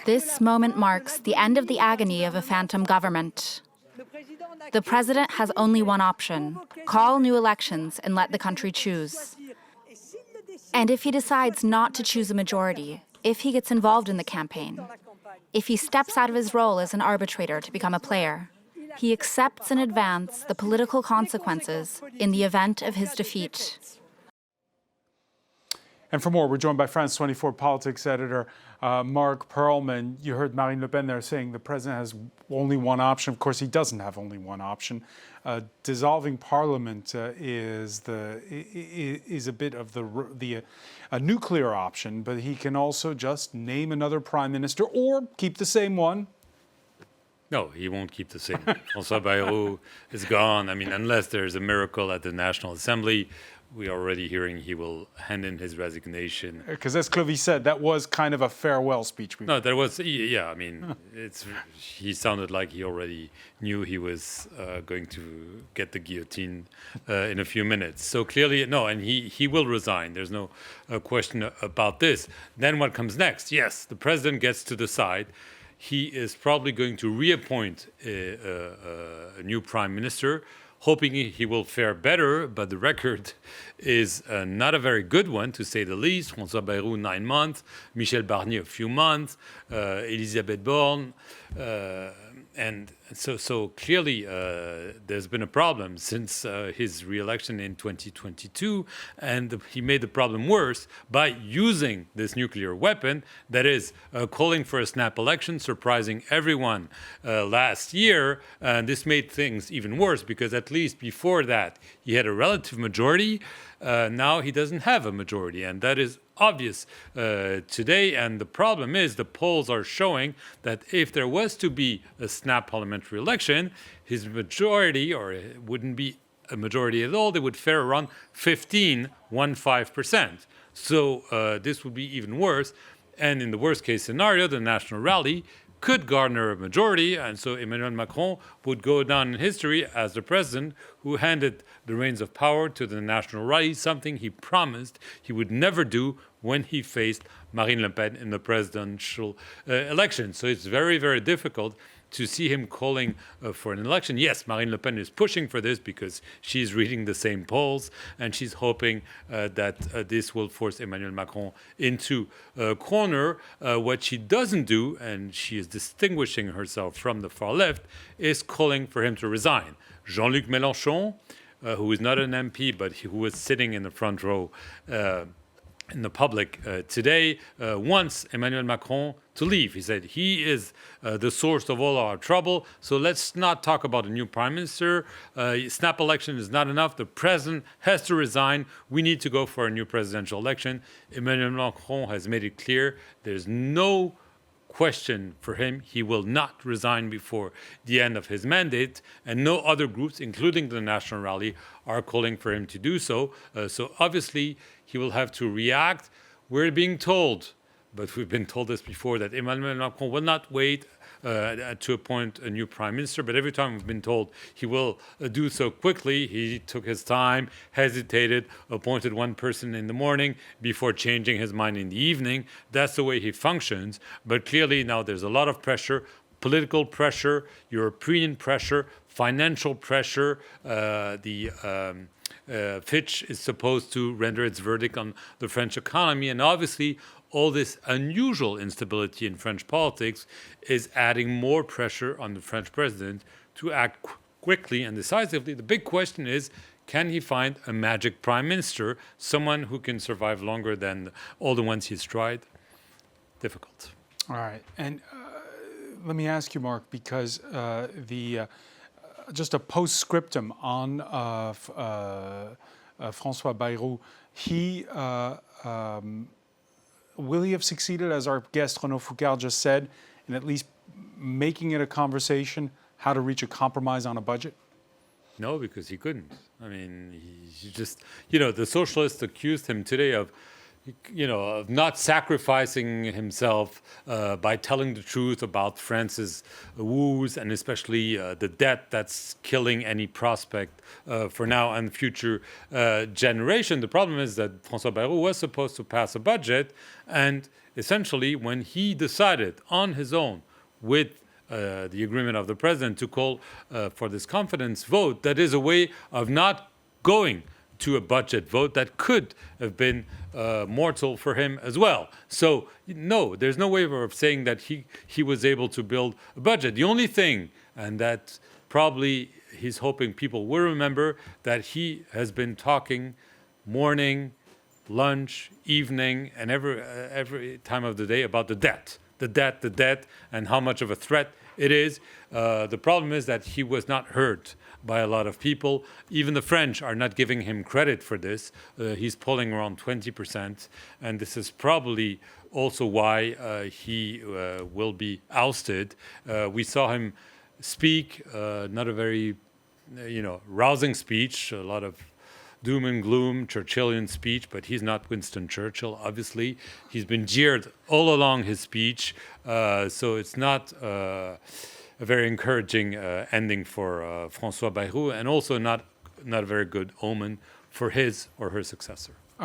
This moment marks the end of the agony of a phantom government. The president has only one option: call new elections and let the country choose. And if he decides not to choose a majority, if he gets involved in the campaign, if he steps out of his role as an arbitrator to become a player, he accepts in advance the political consequences in the event of his defeat. And for more, we're joined by France 24 politics editor Marc Perelman. You heard Marine Le Pen there saying the president has only one option. Of course, he doesn't have only one option. Dissolving parliament is a bit of a nuclear option, but he can also just name another prime minister or keep the same one. No, he won't keep the same. François Bayrou is gone. I mean, unless there's a miracle at the National Assembly, we are already hearing he will hand in his resignation. Because as Clovis said, that was kind of a farewell speech. No, there was, yeah, I mean, he sounded like he already knew he was going to get the guillotine in a few minutes. So clearly, no, and he will resign. There's no question about this. Then what comes next? Yes, the president gets to decide. He is probably going to reappoint a new prime minister, hoping he will fare better, but the record is not a very good one, to say the least. François Bayrou, 9 months, Michel Barnier, a few months, Elisabeth Borne. And so clearly there's been a problem since his re-election in 2022, and he made the problem worse by using this nuclear weapon, that is calling for a snap election, surprising everyone last year. And this made things even worse because at least before that he had a relative majority. Now he doesn't have a majority, and that is obvious today. And the problem is the polls are showing that if there was to be a snap parliamentary election, his majority, or it wouldn't be a majority at all, they would fare around 15%. So this would be even worse. And in the worst case scenario, the National Rally could garner a majority, and so Emmanuel Macron would go down in history as the president who handed the reins of power to the National Rally, something he promised he would never do when he faced Marine Le Pen in the presidential election. So it's very, very difficult to see him calling for an election. Yes, Marine Le Pen is pushing for this because she's reading the same polls, and she's hoping that this will force Emmanuel Macron into a corner. What she doesn't do, and she is distinguishing herself from the far left, is calling for him to resign. Jean-Luc Mélenchon, who is not an MP, but who was sitting in the front row in the public today, wants Emmanuel Macron to leave. He said he is the source of all our trouble, so let's not talk about a new prime minister. Snap election is not enough. The president has to resign. We need to go for a new presidential election. Emmanuel Macron has made it clear there's no question for him. He will not resign before the end of his mandate, and no other groups, including the National Rally, are calling for him to do so. So obviously, he will have to react. We're being told, but we've been told this before, that Emmanuel Macron will not wait to appoint a new prime minister, but every time we've been told he will do so quickly, he took his time, hesitated, appointed one person in the morning before changing his mind in the evening. That's the way he functions. But clearly now there's a lot of pressure, political pressure, European pressure, financial pressure. Fitch is supposed to render its verdict on the French economy, and obviously all this unusual instability in French politics is adding more pressure on the French president to act quickly and decisively. The big question is, can he find a magic prime minister, someone who can survive longer than all the ones he's tried? Difficult. All right. And let me ask you, Marc, because just a postscriptum on François Bayrou, will he have succeeded, as our guest Renaud Foucard just said, in at least making it a conversation how to reach a compromise on a budget? No, because he couldn't. I mean, he just, the socialists accused him today of not sacrificing himself by telling the truth about France's woes, and especially the debt that's killing any prospect for now and future generation. The problem is that François Bayrou was supposed to pass a budget, and essentially when he decided on his own with the agreement of the president to call for this confidence vote, that is a way of not going to a budget vote that could have been mortal for him as well. So no, there's no way of saying that he was able to build a budget. The only thing, and that probably he's hoping people will remember, that he has been talking morning, lunch, evening, and every time of the day about the debt, and how much of a threat it is. The problem is that he was not heard by a lot of people. Even the French are not giving him credit for this. He's polling around 20%, and this is probably also why he will be ousted. We saw him speak, not a very, rousing speech, a lot of doom and gloom, Churchillian speech, but he's not Winston Churchill, obviously. He's been jeered all along his speech, so it's not a very encouraging ending for François Bayrou, and also not a very good omen for his or her successor.